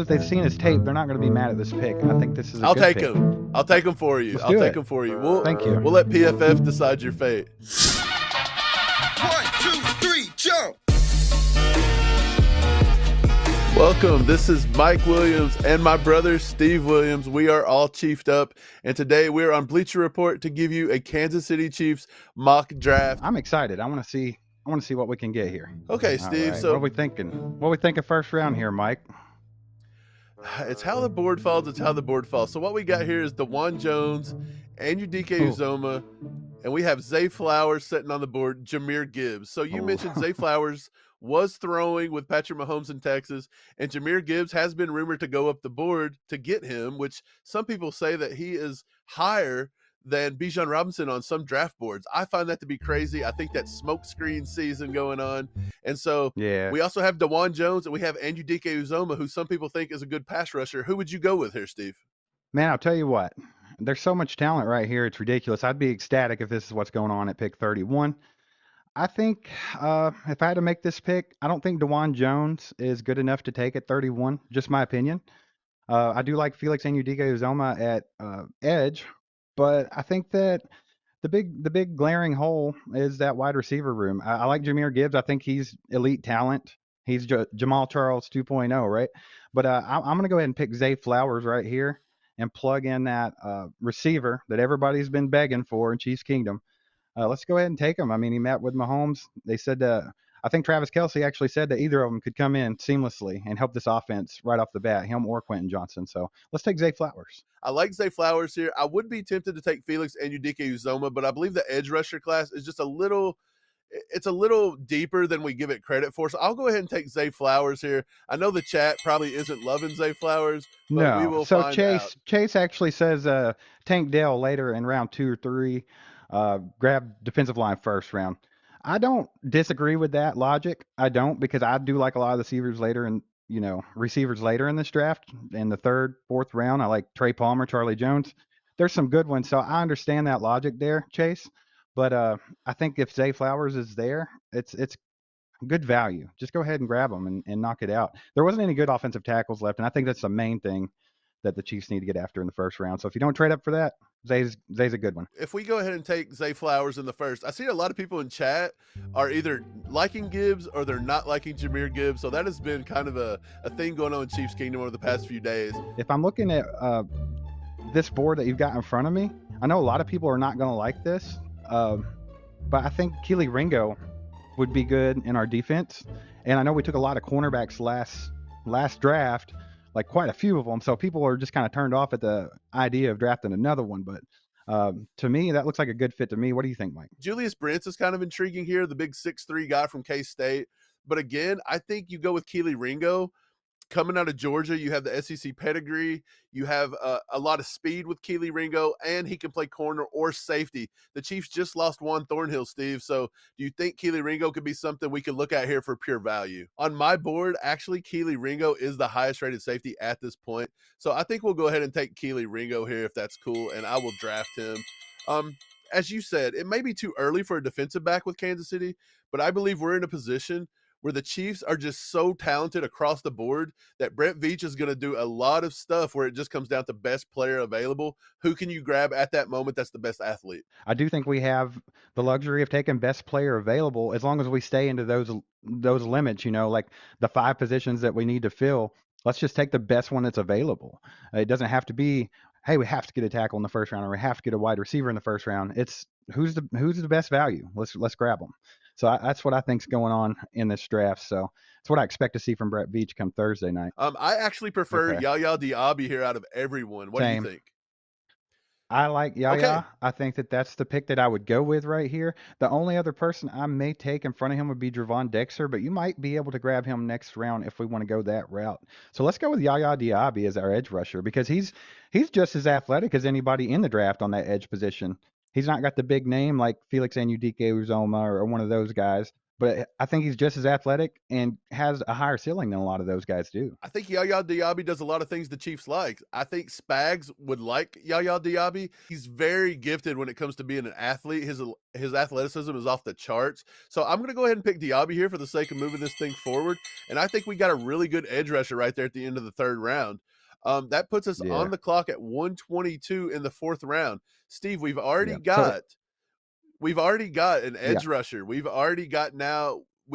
if they've seen his tape, they're not going to be mad at this pick. I think this is a I'll good take pick. him. I'll take him for you. Let's I'll do take it. him for you. Thank you. We'll let PFF decide your fate. 1, 2, 3, jump! Welcome. This is Mike Williams and my brother Steve Williams. We are all chiefed up, and today we're on Bleacher Report to give you a Kansas City Chiefs mock draft. I'm excited. I want to see what we can get here. Okay, Steve. Right. So what are we thinking? What are we thinking first round here, Mike? It's how the board falls. It's how the board falls. So what we got here is DeJuan Jones and Udike Uzoma, and we have Zay Flowers sitting on the board, Jahmyr Gibbs. So you mentioned Zay Flowers was throwing with Patrick Mahomes in Texas, and Jahmyr Gibbs has been rumored to go up the board to get him, which some people say that he is higher than Bijan Robinson on some draft boards. I find that to be crazy. I think that's smokescreen season going on. And so we also have DeJuan Jones, and we have Udike Uzoma, who some people think is a good pass rusher. Who would you go with here, Steve? Man, I'll tell you what. There's so much talent right here. It's ridiculous. I'd be ecstatic if this is what's going on at pick 31. I think if I had to make this pick, I don't think DeJuan Jones is good enough to take at 31. Just my opinion. I do like Felix Udike Uzoma at edge, but I think that the big glaring hole is that wide receiver room. I like Jahmyr Gibbs. I think he's elite talent. He's Jamal Charles 2.0, right? But I'm going to go ahead and pick Zay Flowers right here and plug in that receiver that everybody's been begging for in Chiefs Kingdom. Let's go ahead and take him. I mean, he met with Mahomes. They said I think Travis Kelce actually said that either of them could come in seamlessly and help this offense right off the bat, him or Quentin Johnson. So let's take Zay Flowers. I like Zay Flowers here. I would be tempted to take Felix and Udike Uzoma, but I believe the edge rusher class is just a little deeper than we give it credit for. So I'll go ahead and take Zay Flowers here. I know the chat probably isn't loving Zay Flowers, but we will find out. Chase actually says Tank Dell later in round 2 or 3, grab defensive line first round. I don't disagree with that logic. I don't, because I do like a lot of the receivers later in this draft in the 3rd, 4th round. I like Trey Palmer, Charlie Jones. There's some good ones, so I understand that logic there, Chase. But I think if Zay Flowers is there, it's good value. Just go ahead and grab him and knock it out. There wasn't any good offensive tackles left, and I think that's the main thing that the Chiefs need to get after in the first round. So if you don't trade up for that, Zay's a good one. If we go ahead and take Zay Flowers in the first, I see a lot of people in chat are either liking Gibbs or they're not liking Jahmyr Gibbs. So that has been kind of a thing going on in Chiefs Kingdom over the past few days. If I'm looking at this board that you've got in front of me, I know a lot of people are not going to like this, but I think Keely Ringo would be good in our defense. And I know we took a lot of cornerbacks last draft, like quite a few of them. So people are just kind of turned off at the idea of drafting another one. But to me, that looks like a good fit to me. What do you think, Mike? Julius Brents is kind of intriguing here, the big 6'3" guy from K-State. But again, I think you go with Keely Ringo. Coming out of Georgia, you have the SEC pedigree. You have a lot of speed with Keely Ringo, and he can play corner or safety. The Chiefs just lost Juan Thornhill, Steve. So do you think Keely Ringo could be something we could look at here for pure value? On my board, actually, Keely Ringo is the highest rated safety at this point. So I think we'll go ahead and take Keely Ringo here if that's cool, and I will draft him. As you said, it may be too early for a defensive back with Kansas City, but I believe we're in a position where the Chiefs are just so talented across the board that Brett Veach is going to do a lot of stuff where it just comes down to best player available. Who can you grab at that moment that's the best athlete? I do think we have the luxury of taking best player available as long as we stay into those limits, like the 5 positions that we need to fill. Let's just take the best one that's available. It doesn't have to be, hey, we have to get a tackle in the first round or we have to get a wide receiver in the first round. It's who's the best value. Let's grab them. So that's what I think's going on in this draft. So it's what I expect to see from Brett Veach come Thursday night. I actually prefer Yaya Diaby here out of everyone. What do you think? I like Yaya. Okay. I think that's the pick that I would go with right here. The only other person I may take in front of him would be Javon Dexter, but you might be able to grab him next round if we want to go that route. So let's go with Yaya Diaby as our edge rusher because he's just as athletic as anybody in the draft on that edge position. He's not got the big name like Felix Udike Uzoma or one of those guys, but I think he's just as athletic and has a higher ceiling than a lot of those guys do. I think Yaya Diaby does a lot of things the Chiefs like. I think Spags would like Yaya Diaby. He's very gifted when it comes to being an athlete. His athleticism is off the charts. So I'm going to go ahead and pick Diaby here for the sake of moving this thing forward. And I think we got a really good edge rusher right there at the end of the third round. That puts us Yeah. on the clock at 122 in the fourth round. Steve, we've already Yeah. got an edge Yeah. rusher. We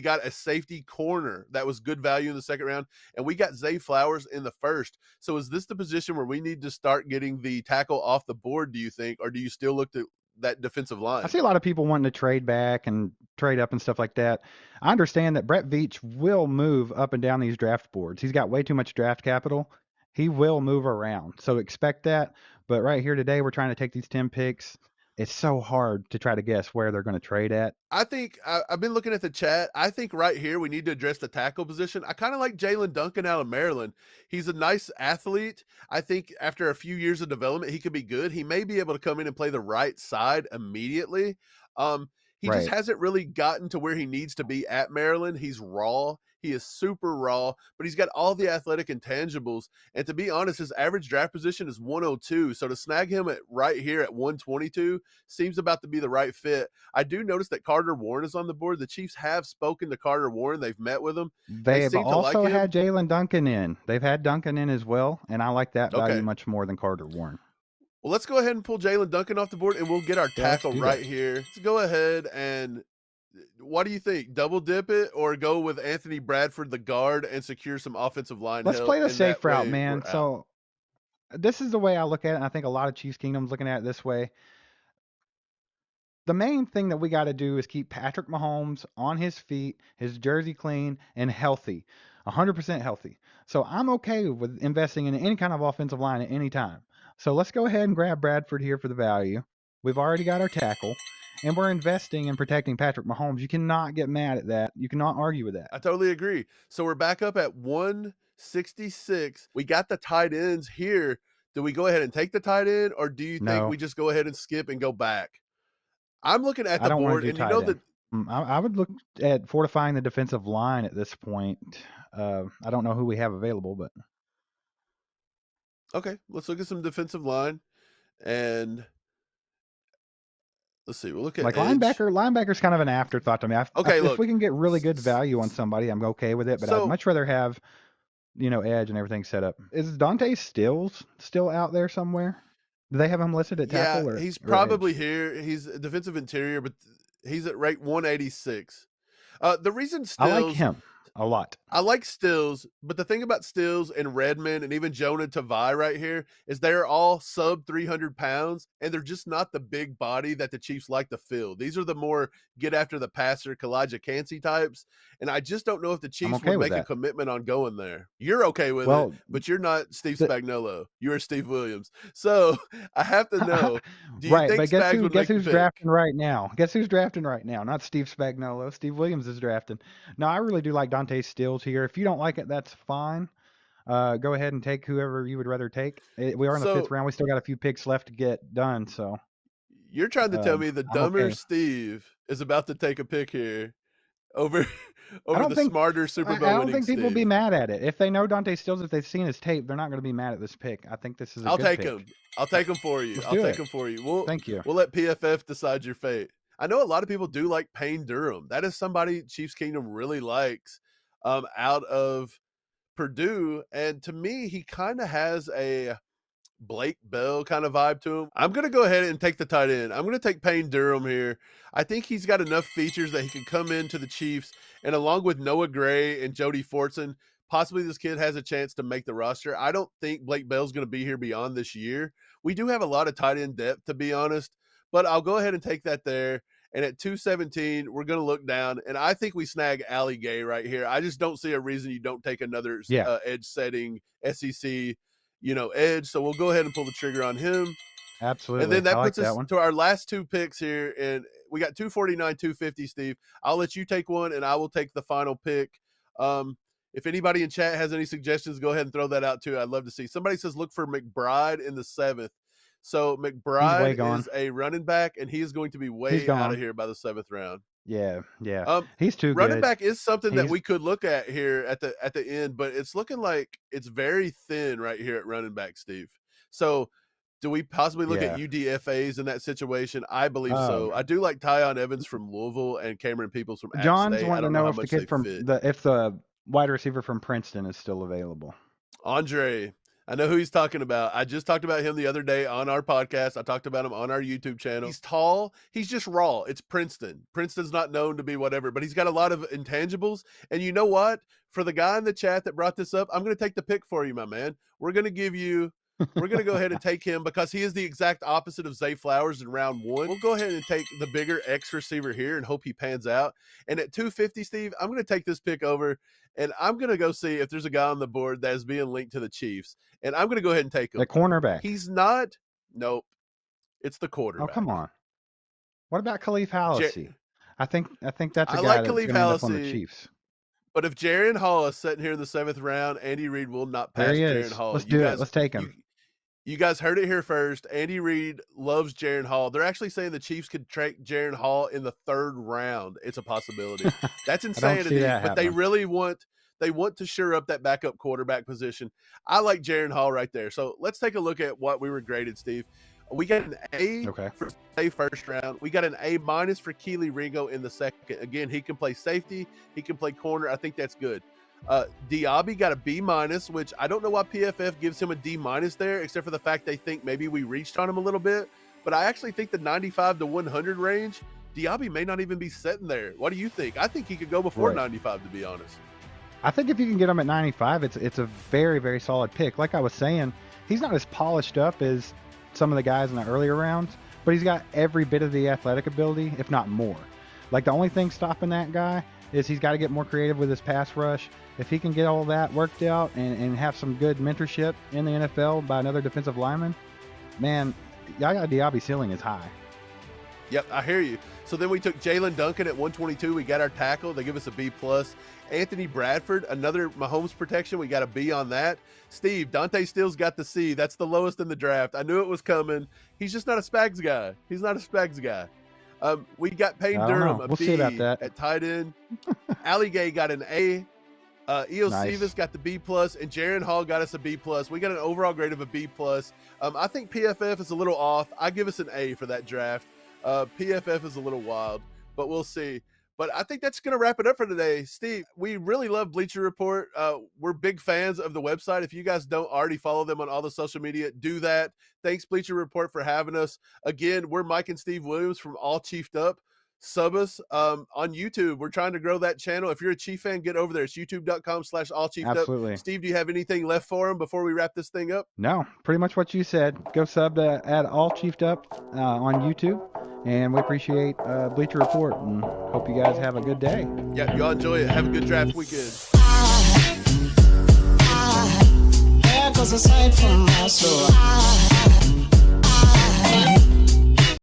got a safety corner that was good value in the second round, and we got Zay Flowers in the first. So is this the position where we need to start getting the tackle off the board, do you think, or do you still look at that defensive line? I see a lot of people wanting to trade back and trade up and stuff like that. I understand that Brett Veach will move up and down these draft boards. He's got way too much draft capital. He will move around. So expect that. But right here today, we're trying to take these 10 picks. It's so hard to try to guess where they're going to trade at. I think I've been looking at the chat. I think right here we need to address the tackle position. I kind of like Jalen Duncan out of Maryland. He's a nice athlete. I think after a few years of development, he could be good. He may be able to come in and play the right side immediately. He just Right. hasn't really gotten to where he needs to be at Maryland. He's raw. He is super raw, but he's got all the athletic intangibles. And to be honest, his average draft position is 102. So to snag him at right here at 122 seems about to be the right fit. I do notice that Carter Warren is on the board. The Chiefs have spoken to Carter Warren. They've met with him. They have seem to like also him. had Jalen Duncan in. They've had Duncan in as well, and I like that value Okay. much more than Carter Warren. Well, let's go ahead and pull Jalen Duncan off the board, and we'll get our Yeah, let's tackle do right that. here. Let's go ahead and what do you think? Double dip it or go with Anthony Bradford, the guard, and secure some offensive line Let's help? play the and safe that route, way man. we're out. So this is the way I look at it, and I think a lot of Chiefs Kingdom's looking at it this way. The main thing that we got to do is keep Patrick Mahomes on his feet, his jersey clean, and healthy, 100% healthy. So I'm okay with investing in any kind of offensive line at any time. So let's go ahead and grab Bradford here for the value. We've already got our tackle, and we're investing in protecting Patrick Mahomes. You cannot get mad at that. You cannot argue with that. I totally agree. So we're back up at 166. We got the tight ends here. Do we go ahead and take the tight end, or do you think No. we just go ahead and skip and go back? I'm looking at I the don't want board, to do and you tight know end. that I would look at fortifying the defensive line at this point. I don't know who we have available, but okay, let's look at some defensive line, and let's see. We'll look at like edge. linebacker's kind of an afterthought to me. Okay, if look. we can get really good value on somebody, I'm okay with it. But So- I'd much rather have, edge and everything set up. Is Dante Stills still out there somewhere? Do they have him listed at tackle? Yeah, Or he's or probably edge? here. He's a defensive interior, but he's at rate 186. The reason I like Stills, him a lot. I like Stills, but the thing about Stills and Redmond and even Jonah Tavai right here is they're all sub 300 pounds, and they're just not the big body that the Chiefs like to fill. These are the more get after the passer, Kalijah Cansey types, and I just don't know if the Chiefs okay would with make a that. commitment on going there. You're okay with Well, it, but you're not Steve the- Spagnuolo. You're Steve Williams. So I have to know, do you right, think but guess Spags would guess make the who's pick? drafting right now? Guess who's drafting right now? Not Steve Spagnuolo. Steve Williams is drafting. No, I really do like Dante Stills here. If you don't like it, that's fine. Go ahead and take whoever you would rather take. We are in the So- fifth round. We still got a few picks left to get done. So You're trying to tell me the I'm dumber okay. Steve is about to take a pick here over don't the think- smarter Super Bowl I don't winning think people will be Steve. mad at it. If they know Dante Stills, if they've seen his tape, they're not going to be mad at this pick. I think this is a I'll good take pick. him. I'll take him for you. Let's I'll do take it. him for you. Thank you. We'll let PFF decide your fate. I know a lot of people do like Payne Durham. That is somebody Chiefs Kingdom really likes out of Purdue. And to me, he kind of has a Blake Bell kind of vibe to him. I'm going to go ahead and take the tight end. I'm going to take Payne Durham here. I think he's got enough features that he can come into the Chiefs, and along with Noah Gray and Jody Fortson, possibly this kid has a chance to make the roster. I don't think Blake Bell's going to be here beyond this year. We do have a lot of tight end depth, to be honest, but I'll go ahead and take that there. And at 217, we're going to look down, and I think we snag Ali Gay right here. I just don't see a reason you don't take another edge setting SEC edge. So we'll go ahead and pull the trigger on him. Absolutely. And then that I puts like us that one. to our last two picks here. And we got 249, 250, Steve. I'll let you take one, and I will take the final pick. If anybody in chat has any suggestions, go ahead and throw that out too. I'd love to see. Somebody says look for McBride in the 7th. So McBride gone. is a running back, and he is going to be way out of here by the 7th round. Yeah. He's too running good. back is something that He's- we could look at here at the end, but it's looking like it's very thin right here at running back, Steve. So do we possibly look at UDFAs in that situation? I believe so. I do like Tyon Evans from Louisville and Cameron Peoples from App John's State. I wanting to don't know know how if the much kid they from fit. if the wide receiver from Princeton is still available. Andre, I know who he's talking about. I just talked about him the other day on our podcast. I talked about him on our YouTube channel. He's tall. He's just raw. It's Princeton. Princeton's not known to be whatever, but he's got a lot of intangibles. And you know what? For the guy in the chat that brought this up, I'm going to take the pick for you, my man. We're going to go ahead and take him because he is the exact opposite of Zay Flowers in round 1. We'll go ahead and take the bigger X receiver here and hope he pans out. And at 250, Steve, I'm going to take this pick over, and I'm going to go see if there's a guy on the board that is being linked to the Chiefs. And I'm going to go ahead and take him. The cornerback. He's not. Nope. It's the Oh, quarterback. come on. What about Khalif Hallisey? I think that's a guy like that's Khalif going to end up on the Hallisey. Chiefs. But if Jaren Hall is sitting here in the 7th round, Andy Reid will not pass There he Jaren is. Hall. Let's do it. Let's take him. You guys heard it here first. Andy Reid loves Jaren Hall. They're actually saying the Chiefs could take Jaren Hall in the 3rd round. It's a possibility. That's insanity. But they really want to shore up that backup quarterback position. I like Jaren Hall right there. So let's take a look at what we were graded, Steve. We got an A for a first round. We got an A- for Keely Ringo in the 2nd. Again, he can play safety. He can play corner. I think that's good. Diaby got a B-, which I don't know why PFF gives him a D- there, except for the fact they think maybe we reached on him a little bit. But I actually think the 95 to 100 range, Diaby may not even be sitting there. What do you think? I think he could go before 95, to be honest. I think if you can get him at 95, it's a very, very solid pick. Like I was saying, he's not as polished up as some of the guys in the earlier rounds, but he's got every bit of the athletic ability, if not more. Like the only thing stopping that guy is he's got to get more creative with his pass rush. If he can get all that worked out and have some good mentorship in the NFL by another defensive lineman, man, Yaya Diaby's ceiling is high. Yep, I hear you. So then we took Jalen Duncan at 122. We got our tackle. They give us a B+. Anthony Bradford, another Mahomes protection. We got a B on that. Steve, Dante Steele's got the C. That's the lowest in the draft. I knew it was coming. He's just not a Spags guy. He's not a Spags guy. We got Payne Durham, a we'll B see about that. at tight end. Ali Gay got an A. Eo Sivas got the B+, and Jaren Hall got us a B+. We got an overall grade of a B+. I think PFF is a little off. I give us an A for that draft. PFF is a little wild, but we'll see. But I think that's going to wrap it up for today. Steve, we really love Bleacher Report. We're big fans of the website. If you guys don't already follow them on all the social media, do that. Thanks, Bleacher Report, for having us. Again, we're Mike and Steve Williams from All Chiefed Up. Sub us on YouTube. We're trying to grow that channel. If you're a Chief fan, get over there. It's youtube.com/allchiefedup. Absolutely. Steve, do you have anything left for them before we wrap this thing up? No, pretty much what you said. Go sub at All Chiefed Up on YouTube. And we appreciate Bleacher Report and hope you guys have a good day. Yeah, y'all enjoy it. Have a good draft weekend. There goes a sight from my soul.